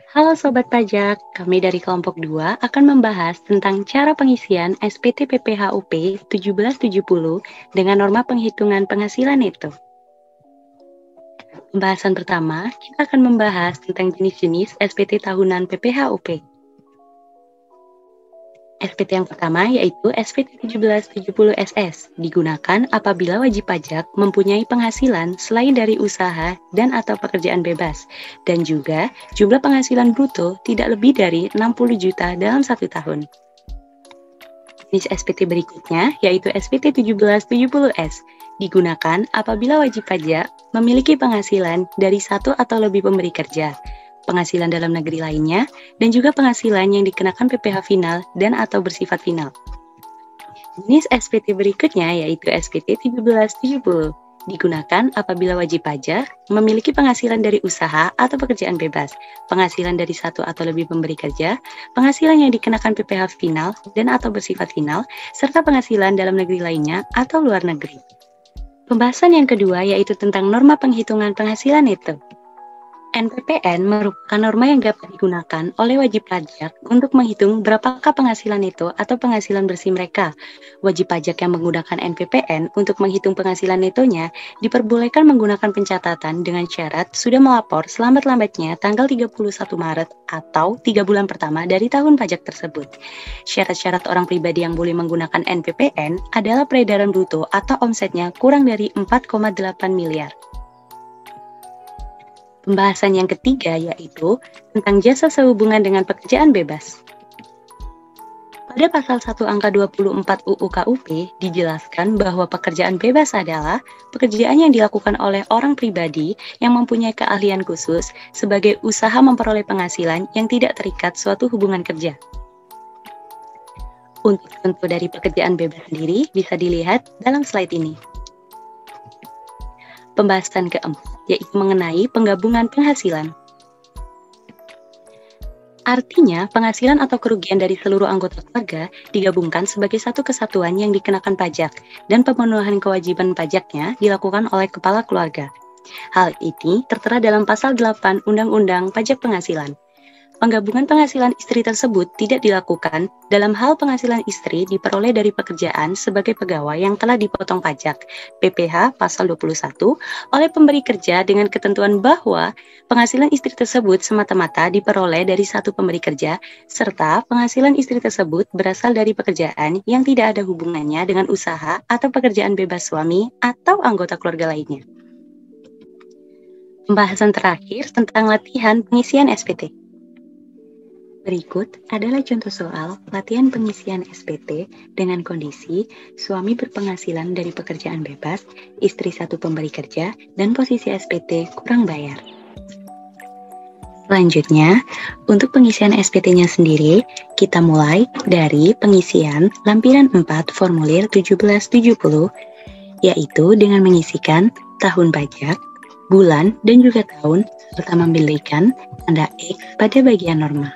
Halo Sobat Pajak, kami dari kelompok 2 akan membahas tentang cara pengisian SPT PPHUP 1770 dengan norma penghitungan penghasilan neto. Pembahasan pertama, kita akan membahas tentang jenis-jenis SPT tahunan PPHUP. SPT yang pertama yaitu SPT 1770SS, digunakan apabila wajib pajak mempunyai penghasilan selain dari usaha dan atau pekerjaan bebas, dan juga jumlah penghasilan bruto tidak lebih dari 60 juta dalam 1 tahun. Jenis SPT berikutnya yaitu SPT 1770S, digunakan apabila wajib pajak memiliki penghasilan dari satu atau lebih pemberi kerja, penghasilan dalam negeri lainnya, dan juga penghasilan yang dikenakan PPh final dan atau bersifat final. Jenis SPT berikutnya yaitu SPT 1770, digunakan apabila wajib pajak memiliki penghasilan dari usaha atau pekerjaan bebas, penghasilan dari satu atau lebih pemberi kerja, penghasilan yang dikenakan PPh final dan atau bersifat final, serta penghasilan dalam negeri lainnya atau luar negeri. Pembahasan yang kedua yaitu tentang norma penghitungan penghasilan neto. NPPN merupakan norma yang dapat digunakan oleh wajib pajak untuk menghitung berapakah penghasilan neto atau penghasilan bersih mereka. Wajib pajak yang menggunakan NPPN untuk menghitung penghasilan netonya diperbolehkan menggunakan pencatatan dengan syarat sudah melapor selambat-lambatnya tanggal 31 Maret atau 3 bulan pertama dari tahun pajak tersebut. Syarat-syarat orang pribadi yang boleh menggunakan NPPN adalah peredaran bruto atau omsetnya kurang dari 4,8 miliar. Pembahasan yang ketiga yaitu tentang jasa sehubungan dengan pekerjaan bebas. Pada pasal 1 angka 24 UU KUP dijelaskan bahwa pekerjaan bebas adalah pekerjaan yang dilakukan oleh orang pribadi yang mempunyai keahlian khusus sebagai usaha memperoleh penghasilan yang tidak terikat suatu hubungan kerja. Untuk contoh dari pekerjaan bebas sendiri bisa dilihat dalam slide ini. Pembahasan keempat yaitu mengenai penggabungan penghasilan. Artinya, penghasilan atau kerugian dari seluruh anggota keluarga digabungkan sebagai satu kesatuan yang dikenakan pajak, dan pemenuhan kewajiban pajaknya dilakukan oleh kepala keluarga. Hal ini tertera dalam pasal 8 Undang-Undang Pajak Penghasilan. Penggabungan penghasilan istri tersebut tidak dilakukan dalam hal penghasilan istri diperoleh dari pekerjaan sebagai pegawai yang telah dipotong pajak PPh pasal 21 oleh pemberi kerja dengan ketentuan bahwa penghasilan istri tersebut semata-mata diperoleh dari satu pemberi kerja serta penghasilan istri tersebut berasal dari pekerjaan yang tidak ada hubungannya dengan usaha atau pekerjaan bebas suami atau anggota keluarga lainnya. Pembahasan terakhir tentang latihan pengisian SPT. Berikut adalah contoh soal latihan pengisian SPT dengan kondisi suami berpenghasilan dari pekerjaan bebas, istri satu pemberi kerja, dan posisi SPT kurang bayar. Selanjutnya, untuk pengisian SPT-nya sendiri, kita mulai dari pengisian lampiran 4 formulir 1770, yaitu dengan mengisikan tahun pajak, bulan, dan juga tahun, serta memberikan tanda X pada bagian norma.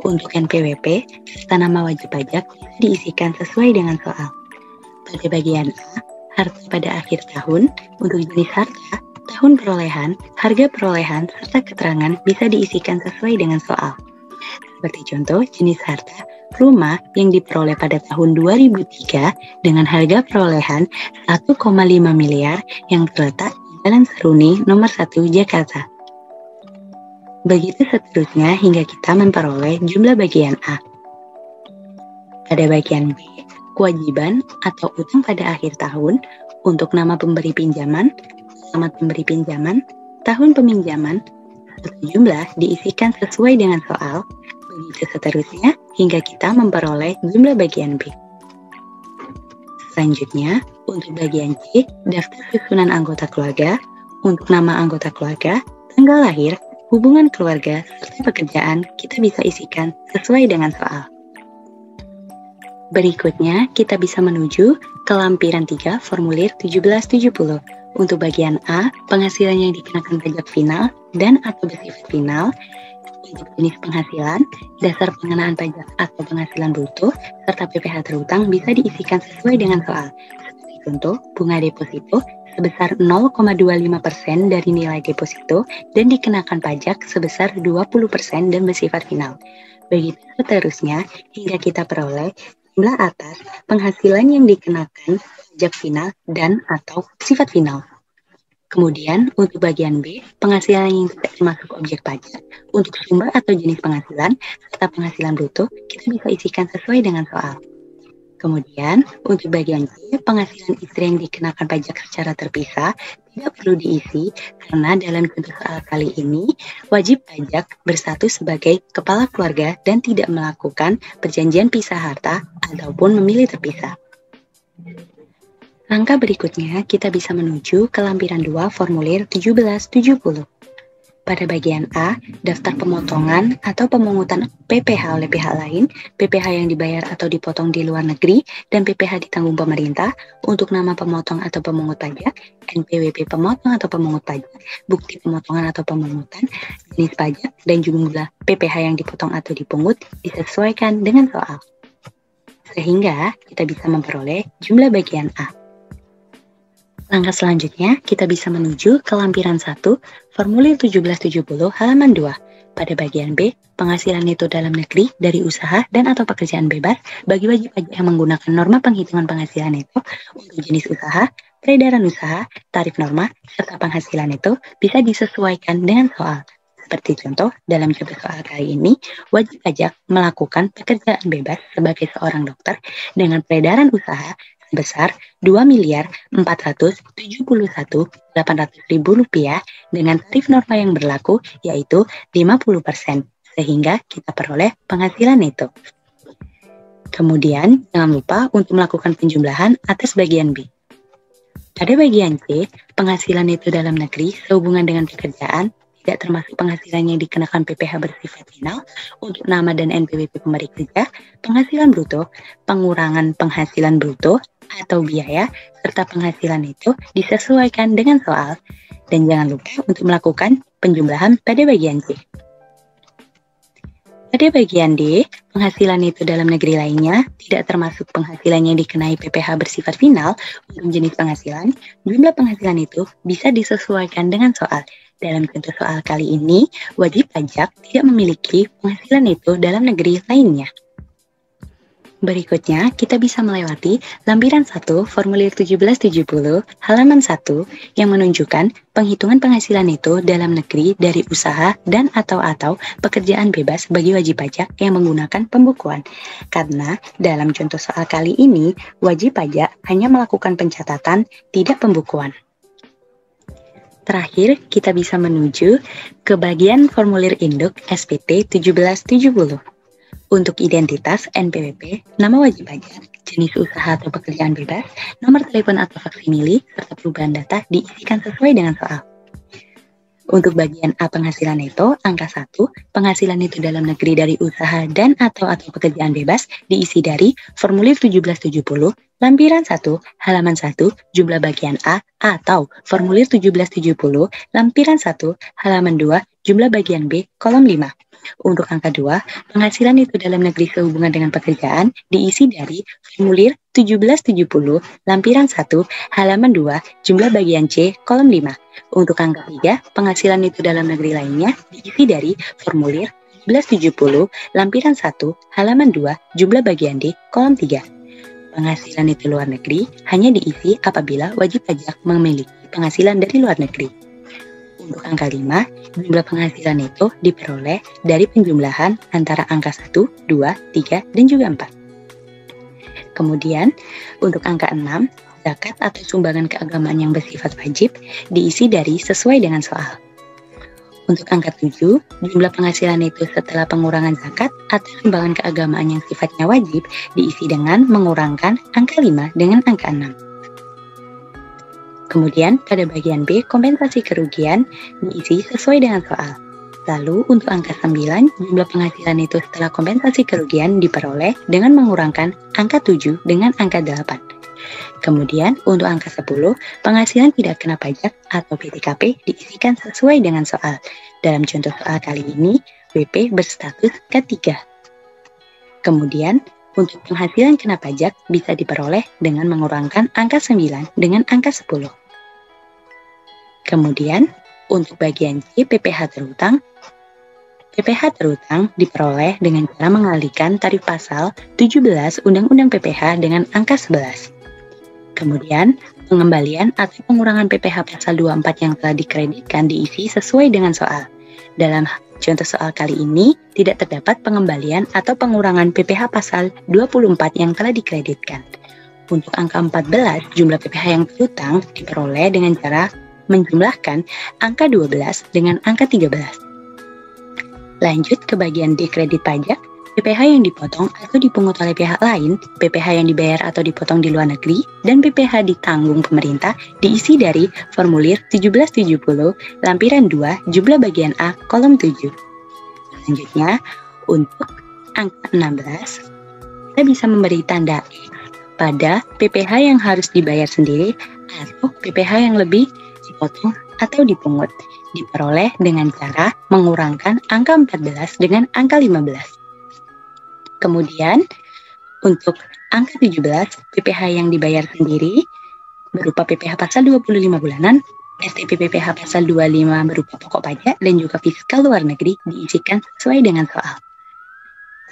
Untuk NPWP, serta nama wajib pajak diisikan sesuai dengan soal. Pada bagian A, harta pada akhir tahun, untuk jenis harta, tahun perolehan, harga perolehan, serta keterangan bisa diisikan sesuai dengan soal. Seperti contoh, jenis harta, rumah yang diperoleh pada tahun 2003 dengan harga perolehan 1,5 miliar yang terletak di Jalan Seruni nomor 1 Jakarta. Begitu seterusnya hingga kita memperoleh jumlah bagian A. Pada bagian B, kewajiban atau utang pada akhir tahun untuk nama pemberi pinjaman, alamat pemberi pinjaman, tahun peminjaman, serta jumlah diisikan sesuai dengan soal. Begitu seterusnya hingga kita memperoleh jumlah bagian B. Selanjutnya, untuk bagian C, daftar susunan anggota keluarga, untuk nama anggota keluarga, tanggal lahir, hubungan keluarga, serta pekerjaan kita bisa isikan sesuai dengan soal. Berikutnya, kita bisa menuju ke lampiran 3 formulir 1770. Untuk bagian A, penghasilan yang dikenakan pajak final dan atau bersifat final. Untuk jenis penghasilan, dasar pengenaan pajak atau penghasilan bruto, serta PPh terhutang bisa diisikan sesuai dengan soal. Seperti contoh, bunga deposito sebesar 0,25% dari nilai deposito dan dikenakan pajak sebesar 20% dan bersifat final. Begitu seterusnya hingga kita peroleh jumlah atas penghasilan yang dikenakan pajak final dan atau sifat final. Kemudian untuk bagian B, penghasilan yang tidak termasuk objek pajak. Untuk sumber atau jenis penghasilan serta penghasilan bruto kita bisa isikan sesuai dengan soal. Kemudian untuk bagian C, penghasilan istri yang dikenakan pajak secara terpisah tidak perlu diisi karena dalam contoh soal kali ini wajib pajak berstatus sebagai kepala keluarga dan tidak melakukan perjanjian pisah harta ataupun memilih terpisah. Langkah berikutnya, kita bisa menuju ke lampiran 2 formulir 1770. Pada bagian A, daftar pemotongan atau pemungutan PPh oleh pihak lain, PPh yang dibayar atau dipotong di luar negeri, dan PPh ditanggung pemerintah untuk nama pemotong atau pemungut pajak, NPWP pemotong atau pemungut pajak, bukti pemotongan atau pemungutan, jenis pajak, dan jumlah PPh yang dipotong atau dipungut disesuaikan dengan soal. Sehingga kita bisa memperoleh jumlah bagian A. Langkah selanjutnya, kita bisa menuju ke lampiran 1, formulir 1770 halaman 2. Pada bagian B, penghasilan neto dalam negeri dari usaha dan atau pekerjaan bebas bagi wajib pajak yang menggunakan norma penghitungan penghasilan neto untuk jenis usaha, peredaran usaha, tarif norma, serta penghasilan neto bisa disesuaikan dengan soal. Seperti contoh, dalam contoh soal kali ini, wajib pajak melakukan pekerjaan bebas sebagai seorang dokter dengan peredaran usaha sebesar Rp2.471.800.000 dengan tarif norma yang berlaku yaitu 50%, sehingga kita peroleh penghasilan neto. Kemudian, jangan lupa untuk melakukan penjumlahan atas bagian B. Pada bagian C, penghasilan neto dalam negeri sehubungan dengan pekerjaan tidak termasuk penghasilan yang dikenakan PPh bersifat final untuk nama dan NPWP pemberi kerja, penghasilan bruto, pengurangan penghasilan bruto atau biaya, serta penghasilan itu disesuaikan dengan soal. Dan jangan lupa untuk melakukan penjumlahan pada bagian C. Pada bagian D, penghasilan itu dalam negeri lainnya tidak termasuk penghasilan yang dikenai PPh bersifat final untuk jenis penghasilan, jumlah penghasilan itu bisa disesuaikan dengan soal. Dalam contoh soal kali ini, wajib pajak tidak memiliki penghasilan neto dalam negeri lainnya. Berikutnya, kita bisa melewati lampiran 1 formulir 1770 halaman 1 yang menunjukkan penghitungan penghasilan neto dalam negeri dari usaha dan atau pekerjaan bebas bagi wajib pajak yang menggunakan pembukuan. Karena dalam contoh soal kali ini, wajib pajak hanya melakukan pencatatan, tidak pembukuan. Terakhir, kita bisa menuju ke bagian formulir induk SPT 1770. Untuk identitas NPWP, nama wajib pajak, jenis usaha atau pekerjaan bebas, nomor telepon atau faksimili, serta perubahan data diisikan sesuai dengan soal. Untuk bagian A penghasilan neto, angka 1, penghasilan neto dalam negeri dari usaha dan atau pekerjaan bebas diisi dari formulir 1770, lampiran 1, halaman 1, jumlah bagian A atau formulir 1770, lampiran 1, halaman 2, jumlah bagian B, kolom 5. Untuk angka 2, penghasilan neto dalam negeri sehubungan dengan pekerjaan diisi dari formulir 1770, lampiran 1, halaman 2, jumlah bagian C, kolom 5. Untuk angka 3, penghasilan neto dalam negeri lainnya diisi dari formulir 1770, lampiran 1, halaman 2, jumlah bagian D, kolom 3. Penghasilan neto luar negeri hanya diisi apabila wajib pajak memiliki penghasilan dari luar negeri. Untuk angka 5, jumlah penghasilan neto diperoleh dari penjumlahan antara angka 1, 2, 3, dan juga 4. Kemudian, untuk angka 6, zakat atau sumbangan keagamaan yang bersifat wajib diisi dari sesuai dengan soal. Untuk angka 7, jumlah penghasilan neto setelah pengurangan zakat atau sumbangan keagamaan yang sifatnya wajib diisi dengan mengurangkan angka 5 dengan angka 6. Kemudian, pada bagian B, kompensasi kerugian diisi sesuai dengan soal. Lalu, untuk angka 9, jumlah penghasilan itu setelah kompensasi kerugian diperoleh dengan mengurangkan angka 7 dengan angka 8. Kemudian, untuk angka 10, penghasilan tidak kena pajak atau PTKP diisikan sesuai dengan soal. Dalam contoh soal kali ini, WP berstatus K3. Kemudian, untuk penghasilan kena pajak bisa diperoleh dengan mengurangkan angka 9 dengan angka 10. Kemudian, untuk bagian C, PPh terutang diperoleh dengan cara mengalihkan tarif pasal 17 Undang-Undang PPh dengan angka 11. Kemudian, pengembalian atau pengurangan PPh pasal 24 yang telah dikreditkan diisi sesuai dengan soal. Dalam contoh soal kali ini, tidak terdapat pengembalian atau pengurangan PPh pasal 24 yang telah dikreditkan. Untuk angka 14, jumlah PPh yang terutang diperoleh dengan cara menjumlahkan angka 12 dengan angka 13. Lanjut ke bagian D, kredit pajak. PPh yang dipotong atau dipungut oleh pihak lain, PPh yang dibayar atau dipotong di luar negeri, dan PPh ditanggung pemerintah diisi dari formulir 1770 lampiran 2 jumlah bagian A kolom 7. Selanjutnya, untuk angka 16, kita bisa memberi tanda X pada PPh yang harus dibayar sendiri atau PPh yang lebih dipotong atau dipungut. Diperoleh dengan cara mengurangkan angka 14 dengan angka 15. Kemudian, untuk angka 17, PPh yang dibayar sendiri berupa PPh pasal 25 bulanan, STP PPh pasal 25 berupa pokok pajak, dan juga fiskal luar negeri diisikan sesuai dengan soal.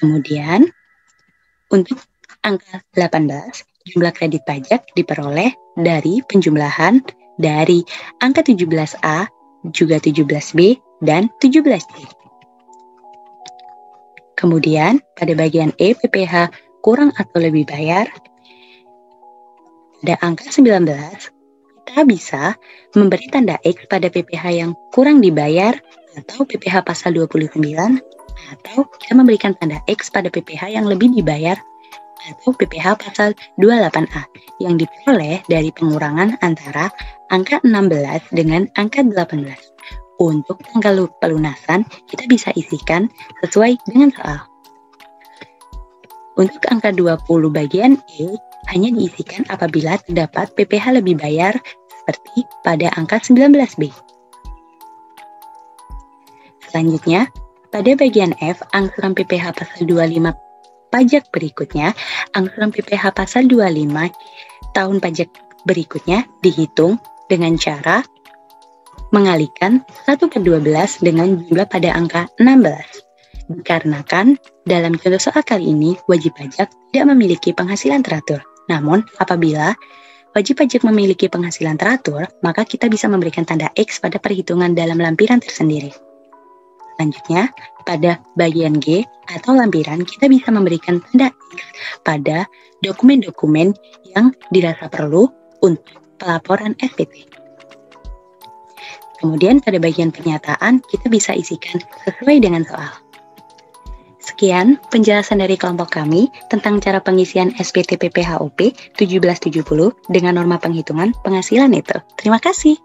Kemudian, untuk angka 18, jumlah kredit pajak diperoleh dari penjumlahan dari angka 17A, juga 17B, dan 17C. Kemudian, pada bagian E, PPh kurang atau lebih bayar, pada angka 19, kita bisa memberi tanda X pada PPh yang kurang dibayar atau PPh pasal 29, atau kita memberikan tanda X pada PPh yang lebih dibayar atau PPh pasal 28A yang diperoleh dari pengurangan antara angka 16 dengan angka 18. Untuk tanggal pelunasan, kita bisa isikan sesuai dengan soal. Untuk angka 20 bagian E, hanya diisikan apabila terdapat PPh lebih bayar seperti pada angka 19B. Selanjutnya, pada bagian F, angsuran PPh pasal 25 pajak berikutnya, angsuran PPh pasal 25 tahun pajak berikutnya dihitung dengan cara mengalihkan 1/12 dengan jumlah pada angka 16. Dikarenakan dalam contoh soal kali ini, wajib pajak tidak memiliki penghasilan teratur. Namun, apabila wajib pajak memiliki penghasilan teratur, maka kita bisa memberikan tanda X pada perhitungan dalam lampiran tersendiri. Selanjutnya, pada bagian G atau lampiran, kita bisa memberikan tanda X pada dokumen-dokumen yang dirasa perlu untuk pelaporan SPT. Kemudian pada bagian pernyataan, kita bisa isikan sesuai dengan soal. Sekian penjelasan dari kelompok kami tentang cara pengisian SPT PPh OP 1770 dengan norma penghitungan penghasilan neto. Terima kasih.